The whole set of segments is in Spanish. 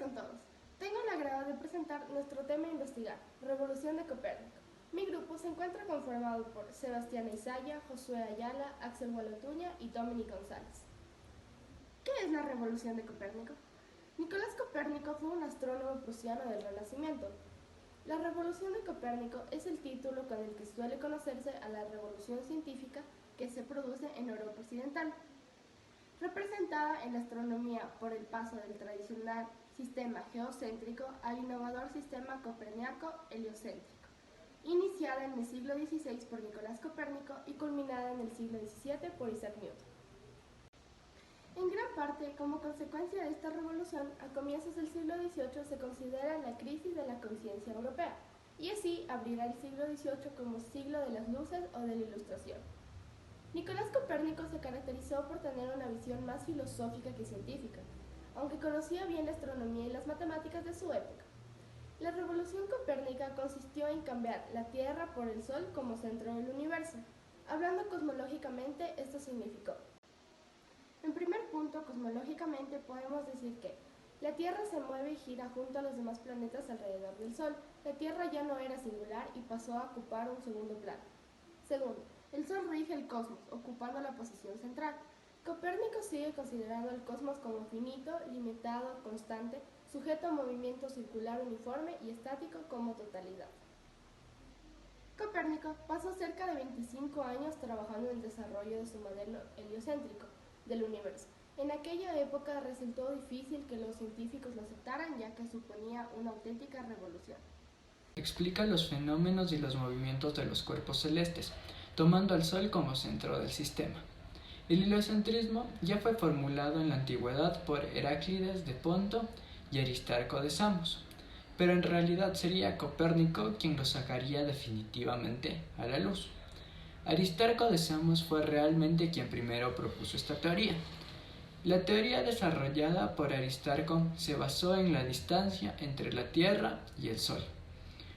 con todos. Tengo el agrado de presentar nuestro tema a investigar, Revolución de Copérnico. Mi grupo se encuentra conformado por Sebastián Izaya, Josué Ayala, Axel Gualotuña y Dominic González. ¿Qué es la Revolución de Copérnico? Nicolás Copérnico fue un astrónomo prusiano del Renacimiento. La Revolución de Copérnico es el título con el que suele conocerse a la revolución científica que se produce en Europa Occidental, representada en la astronomía por el paso del tradicional sistema geocéntrico al innovador sistema copernico-heliocéntrico, iniciada en el siglo XVI por Nicolás Copérnico y culminada en el siglo XVII por Isaac Newton. En gran parte, como consecuencia de esta revolución, a comienzos del siglo XVIII se considera la crisis de la conciencia europea, y así abrirá el siglo XVIII como siglo de las luces o de la ilustración. Nicolás Copérnico se caracterizó por tener una visión más filosófica que científica, aunque conocía bien la astronomía y las matemáticas de su época. La revolución copérnica consistió en cambiar la Tierra por el Sol como centro del universo. Hablando cosmológicamente, esto significó: en primer punto, cosmológicamente podemos decir que la Tierra se mueve y gira junto a los demás planetas alrededor del Sol. La Tierra ya no era singular y pasó a ocupar un segundo plano. Segundo, el Sol rige el cosmos, ocupando la posición central. Copérnico sigue considerando el cosmos como finito, limitado, constante, sujeto a movimiento circular uniforme y estático como totalidad. Copérnico pasó cerca de 25 años trabajando en el desarrollo de su modelo heliocéntrico del universo. En aquella época resultó difícil que los científicos lo aceptaran, ya que suponía una auténtica revolución. Explica los fenómenos y los movimientos de los cuerpos celestes, tomando al Sol como centro del sistema. El heliocentrismo ya fue formulado en la antigüedad por Heráclides de Ponto y Aristarco de Samos, pero en realidad sería Copérnico quien lo sacaría definitivamente a la luz. Aristarco de Samos fue realmente quien primero propuso esta teoría. La teoría desarrollada por Aristarco se basó en la distancia entre la Tierra y el Sol,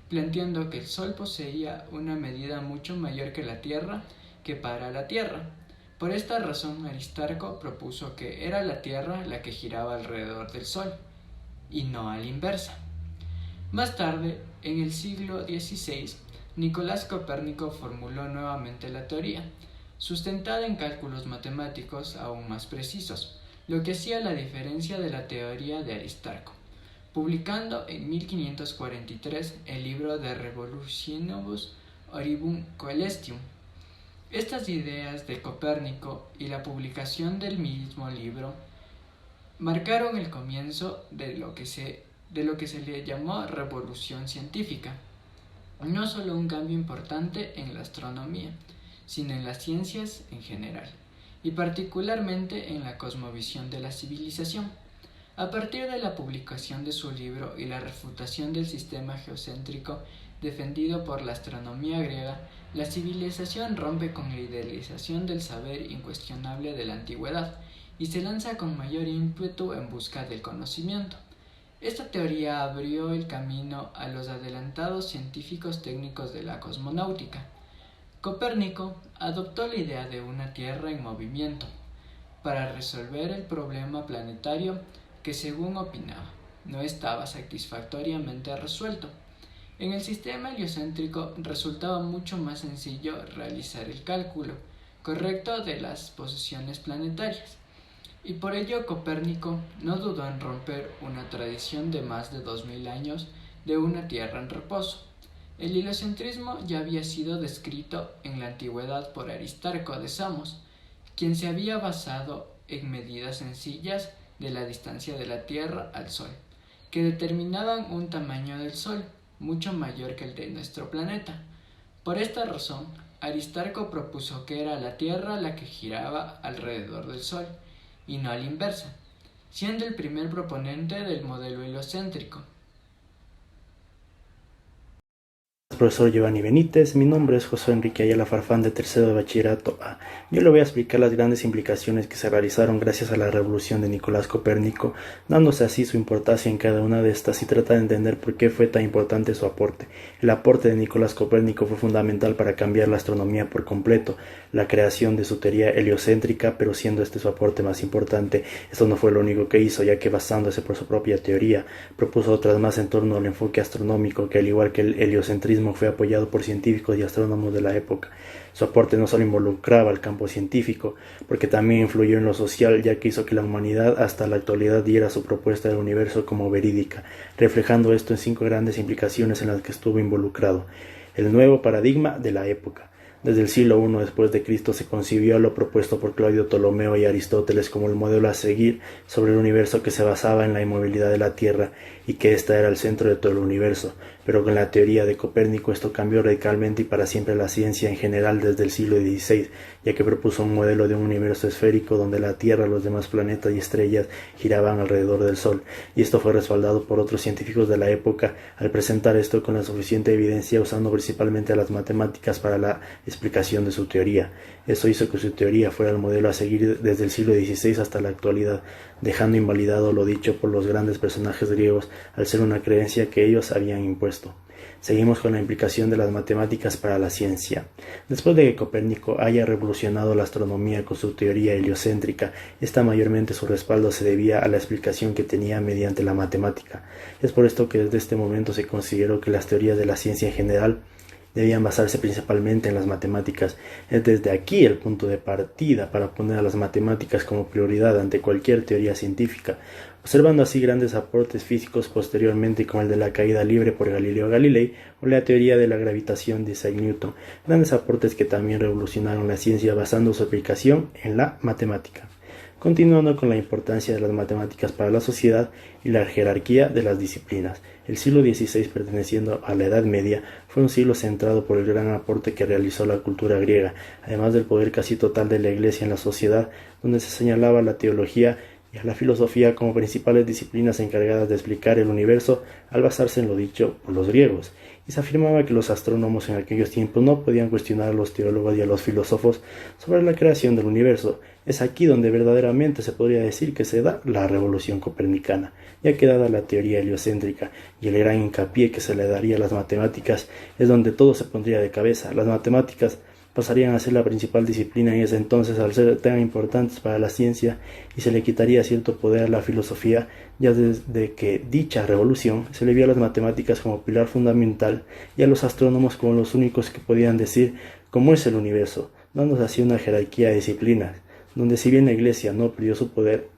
planteando que el Sol poseía una medida mucho mayor que la Tierra que para la Tierra. Por esta razón, Aristarco propuso que era la Tierra la que giraba alrededor del Sol, y no a la inversa. Más tarde, en el siglo XVI, Nicolás Copérnico formuló nuevamente la teoría, sustentada en cálculos matemáticos aún más precisos, lo que hacía la diferencia de la teoría de Aristarco, publicando en 1543 el libro De Revolutionibus Orbium Coelestium. Estas ideas de Copérnico y la publicación del mismo libro marcaron el comienzo de lo que se le llamó revolución científica, no solo un cambio importante en la astronomía, sino en las ciencias en general, y particularmente en la cosmovisión de la civilización. A partir de la publicación de su libro y la refutación del sistema geocéntrico defendido por la astronomía griega, la civilización rompe con la idealización del saber incuestionable de la antigüedad y se lanza con mayor ímpetu en busca del conocimiento. Esta teoría abrió el camino a los adelantados científicos técnicos de la cosmonáutica. Copérnico adoptó la idea de una Tierra en movimiento para resolver el problema planetario que, según opinaba, no estaba satisfactoriamente resuelto. En el sistema heliocéntrico resultaba mucho más sencillo realizar el cálculo correcto de las posiciones planetarias, y por ello Copérnico no dudó en romper una tradición de más de 2000 años de una Tierra en reposo. El heliocentrismo ya había sido descrito en la antigüedad por Aristarco de Samos, quien se había basado en medidas sencillas de la distancia de la Tierra al Sol, que determinaban un tamaño del Sol mucho mayor que el de nuestro planeta. Por esta razón, Aristarco propuso que era la Tierra la que giraba alrededor del Sol, y no a la inversa, siendo el primer proponente del modelo heliocéntrico. Profesor Giovanni Benítez, mi nombre es José Enrique Ayala Farfán de tercero de bachillerato A. Yo le voy a explicar las grandes implicaciones que se realizaron gracias a la revolución de Nicolás Copérnico, dándose así su importancia en cada una de estas y trata de entender por qué fue tan importante su aporte. El aporte de Nicolás Copérnico fue fundamental para cambiar la astronomía por completo, la creación de su teoría heliocéntrica, pero siendo este su aporte más importante, esto no fue lo único que hizo, ya que basándose por su propia teoría, propuso otras más en torno al enfoque astronómico que al igual que el heliocentrismo fue apoyado por científicos y astrónomos de la época. Su aporte no solo involucraba al campo científico, porque también influyó en lo social, ya que hizo que la humanidad hasta la actualidad diera su propuesta del universo como verídica, reflejando esto en 5 grandes implicaciones en las que estuvo involucrado. El nuevo paradigma de la época. Desde el siglo I después de Cristo se concibió lo propuesto por Claudio Ptolomeo y Aristóteles como el modelo a seguir sobre el universo, que se basaba en la inmovilidad de la Tierra y que ésta era el centro de todo el universo. Pero con la teoría de Copérnico esto cambió radicalmente y para siempre la ciencia en general desde el siglo XVI, ya que propuso un modelo de un universo esférico donde la Tierra, los demás planetas y estrellas giraban alrededor del Sol, y esto fue respaldado por otros científicos de la época al presentar esto con la suficiente evidencia, usando principalmente las matemáticas para la explicación de su teoría. Eso hizo que su teoría fuera el modelo a seguir desde el siglo XVI hasta la actualidad, dejando invalidado lo dicho por los grandes personajes griegos al ser una creencia que ellos habían impuesto. Seguimos con la implicación de las matemáticas para la ciencia. Después de que Copérnico haya revolucionado la astronomía con su teoría heliocéntrica, esta mayormente su respaldo se debía a la explicación que tenía mediante la matemática. Es por esto que desde este momento se consideró que las teorías de la ciencia en general debían basarse principalmente en las matemáticas. Es desde aquí el punto de partida para poner a las matemáticas como prioridad ante cualquier teoría científica, observando así grandes aportes físicos posteriormente como el de la caída libre por Galileo Galilei o la teoría de la gravitación de Isaac Newton, grandes aportes que también revolucionaron la ciencia basando su aplicación en la matemática. Continuando con la importancia de las matemáticas para la sociedad y la jerarquía de las disciplinas. El siglo XVI, perteneciendo a la Edad Media, fue un siglo centrado por el gran aporte que realizó la cultura griega, además del poder casi total de la Iglesia en la sociedad, donde se señalaba la teología y a la filosofía como principales disciplinas encargadas de explicar el universo al basarse en lo dicho por los griegos, y se afirmaba que los astrónomos en aquellos tiempos no podían cuestionar a los teólogos y a los filósofos sobre la creación del universo. Es aquí donde verdaderamente se podría decir que se da la revolución copernicana, ya que dada la teoría heliocéntrica y el gran hincapié que se le daría a las matemáticas, es donde todo se pondría de cabeza. Las matemáticas pasarían a ser la principal disciplina en ese entonces al ser tan importantes para la ciencia, y se le quitaría cierto poder a la filosofía, ya desde que dicha revolución se le vio a las matemáticas como pilar fundamental y a los astrónomos como los únicos que podían decir cómo es el universo, dándose así una jerarquía de disciplinas, donde si bien la Iglesia no perdió su poder,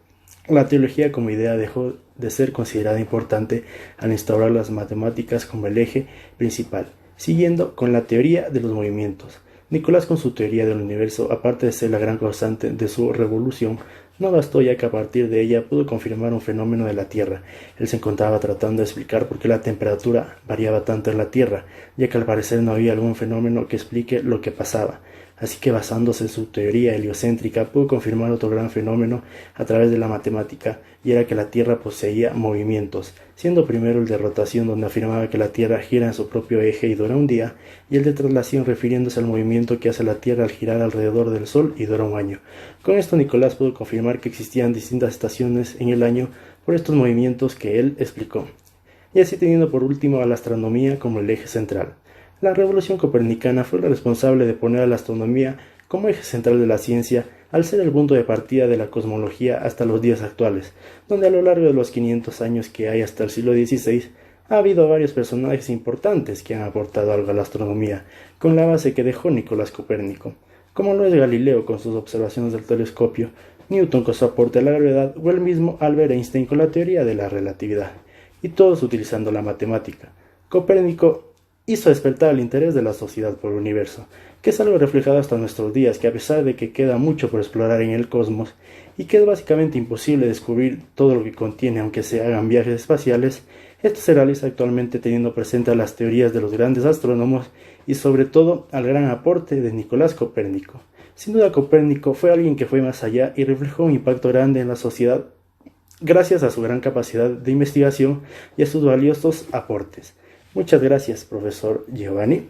la teología como idea dejó de ser considerada importante al instaurar las matemáticas como el eje principal. Siguiendo con la teoría de los movimientos. Nicolás, con su teoría del universo, aparte de ser la gran causante de su revolución, no bastó, ya que a partir de ella pudo confirmar un fenómeno de la Tierra. Él se encontraba tratando de explicar por qué la temperatura variaba tanto en la Tierra, ya que al parecer no había algún fenómeno que explique lo que pasaba. Así que basándose en su teoría heliocéntrica pudo confirmar otro gran fenómeno a través de la matemática, y era que la Tierra poseía movimientos, siendo primero el de rotación, donde afirmaba que la Tierra gira en su propio eje y dura un día, y el de traslación, refiriéndose al movimiento que hace la Tierra al girar alrededor del Sol y dura un año. Con esto Nicolás pudo confirmar que existían distintas estaciones en el año por estos movimientos que él explicó, y así teniendo por último a la astronomía como el eje central. La revolución copernicana fue la responsable de poner a la astronomía como eje central de la ciencia, al ser el punto de partida de la cosmología hasta los días actuales, donde a lo largo de los 500 años que hay hasta el siglo XVI, ha habido varios personajes importantes que han aportado algo a la astronomía, con la base que dejó Nicolás Copérnico, como lo es Galileo con sus observaciones del telescopio, Newton con su aporte a la gravedad o el mismo Albert Einstein con la teoría de la relatividad, y todos utilizando la matemática. Copérnico hizo despertar el interés de la sociedad por el universo, que es algo reflejado hasta nuestros días, que a pesar de que queda mucho por explorar en el cosmos y que es básicamente imposible descubrir todo lo que contiene aunque se hagan viajes espaciales, esto se realiza actualmente teniendo presente las teorías de los grandes astrónomos y sobre todo al gran aporte de Nicolás Copérnico. Sin duda Copérnico fue alguien que fue más allá y reflejó un impacto grande en la sociedad gracias a su gran capacidad de investigación y a sus valiosos aportes. Muchas gracias, profesor Giovanni.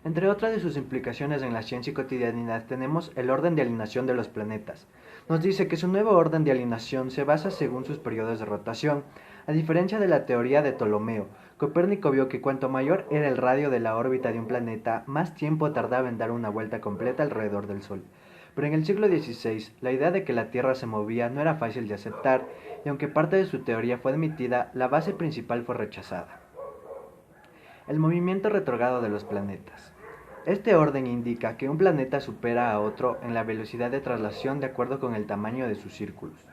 Entre otras de sus implicaciones en la ciencia y cotidianidad tenemos el orden de alineación de los planetas. Nos dice que su nuevo orden de alineación se basa según sus periodos de rotación. A diferencia de la teoría de Ptolomeo, Copérnico vio que cuanto mayor era el radio de la órbita de un planeta, más tiempo tardaba en dar una vuelta completa alrededor del Sol. Pero en el siglo XVI, la idea de que la Tierra se movía no era fácil de aceptar, y aunque parte de su teoría fue admitida, la base principal fue rechazada. El movimiento retrógrado de los planetas. Este orden indica que un planeta supera a otro en la velocidad de traslación de acuerdo con el tamaño de sus círculos.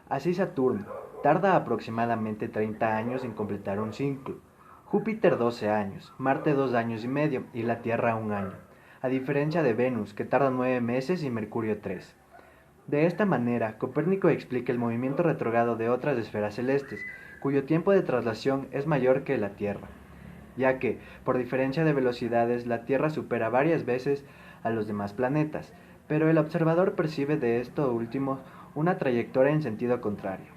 Así Saturno tarda aproximadamente 30 años en completar un ciclo, Júpiter 12 años, Marte 2 años y medio y la Tierra 1 año, a diferencia de Venus que tarda 9 meses y Mercurio 3. De esta manera, Copérnico explica el movimiento retrógrado de otras esferas celestes, cuyo tiempo de traslación es mayor que la Tierra, ya que, por diferencia de velocidades, la Tierra supera varias veces a los demás planetas, pero el observador percibe de esto último una trayectoria en sentido contrario.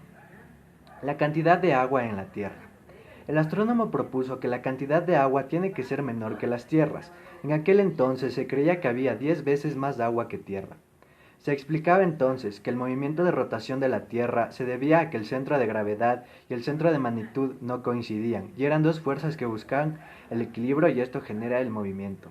La cantidad de agua en la Tierra. El astrónomo propuso que la cantidad de agua tiene que ser menor que las tierras. En aquel entonces se creía que había 10 veces más agua que tierra. Se explicaba entonces que el movimiento de rotación de la Tierra se debía a que el centro de gravedad y el centro de magnitud no coincidían, y eran dos fuerzas que buscaban el equilibrio y esto genera el movimiento.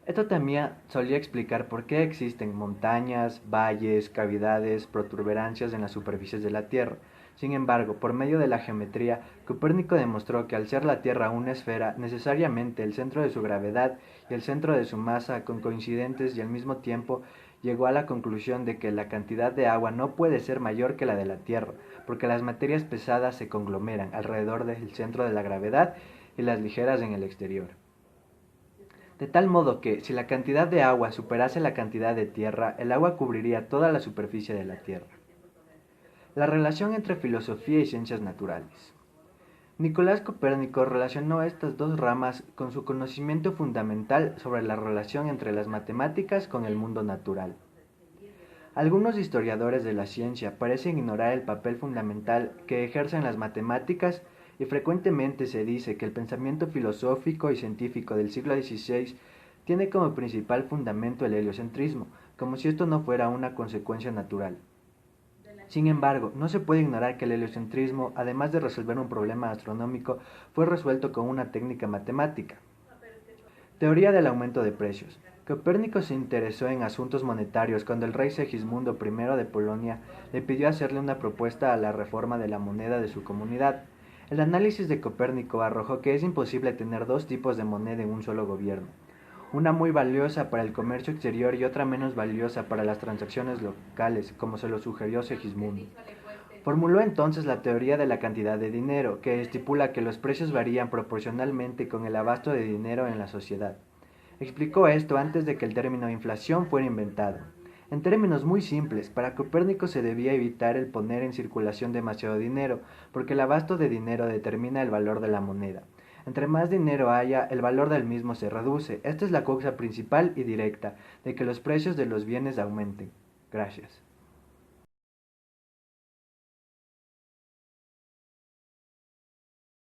Esto también solía explicar por qué existen montañas, valles, cavidades, protuberancias en las superficies de la Tierra. Sin embargo, por medio de la geometría, Copérnico demostró que al ser la Tierra una esfera, necesariamente el centro de su gravedad y el centro de su masa son coincidentes y al mismo tiempo llegó a la conclusión de que la cantidad de agua no puede ser mayor que la de la Tierra, porque las materias pesadas se conglomeran alrededor del centro de la gravedad y las ligeras en el exterior. De tal modo que, si la cantidad de agua superase la cantidad de tierra, el agua cubriría toda la superficie de la Tierra. La relación entre filosofía y ciencias naturales. Nicolás Copérnico relacionó estas dos ramas con su conocimiento fundamental sobre la relación entre las matemáticas con el mundo natural. Algunos historiadores de la ciencia parecen ignorar el papel fundamental que ejercen las matemáticas y frecuentemente se dice que el pensamiento filosófico y científico del siglo XVI tiene como principal fundamento el heliocentrismo, como si esto no fuera una consecuencia natural. Sin embargo, no se puede ignorar que el heliocentrismo, además de resolver un problema astronómico, fue resuelto con una técnica matemática. Teoría del aumento de precios. Copérnico se interesó en asuntos monetarios cuando el rey Segismundo I de Polonia le pidió hacerle una propuesta a la reforma de la moneda de su comunidad. El análisis de Copérnico arrojó que es imposible tener dos tipos de moneda en un solo gobierno, una muy valiosa para el comercio exterior y otra menos valiosa para las transacciones locales, como se lo sugirió Segismundo. Formuló entonces la teoría de la cantidad de dinero, que estipula que los precios varían proporcionalmente con el abasto de dinero en la sociedad. Explicó esto antes de que el término inflación fuera inventado. En términos muy simples, para Copérnico se debía evitar el poner en circulación demasiado dinero, porque el abasto de dinero determina el valor de la moneda. Entre más dinero haya, el valor del mismo se reduce. Esta es la causa principal y directa de que los precios de los bienes aumenten. Gracias.